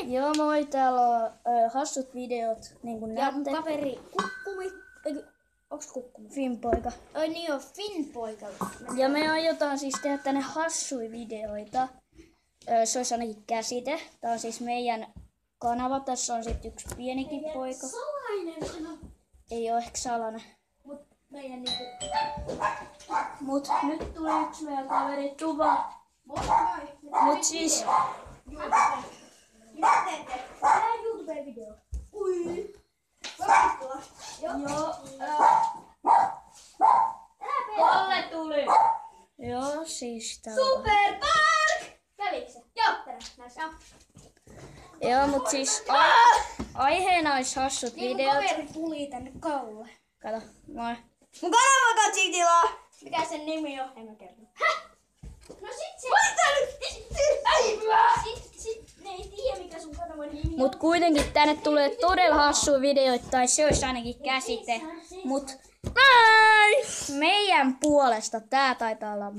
Joo moi, täällä on hassut videot, niin kuin Ja näette. kaveri onks Kukkumi? Finpoika. Ai niin on Finpoika. Ja me aiotaan siis tehdä tänne hassui videoita. Se olisi ainakin käsite. Tää on siis meidän kanava. Tässä on sitten yksi pienikin poika. Salainen sana. Ei oo ehkä salainen. Mut meidän niinku... Mut nyt tuli yksi meidän kaveri Tuva. Mut siis... Mitä teette? Tää YouTube-video. Ui. Kapittua. Joo. Tolle tuli. Joo, siis tää on... Superpark! Kävikö se? Joo, näissä on. Joo, mut siis aiheena olisi hassut Niin mun videot. kaveri tuli tänne kaualle. Kato, moi. Mun kanava katsitila! Mikä sen nimi on? En mä kerro. Häh? No sit se... Sit ne ei tiedä mikä sun kanavan nimi on. Mut kuitenkin tänne tulee todella hassua videoita, tai se olisi ainakin käsite. Mut meidän puolesta tää taitaa olla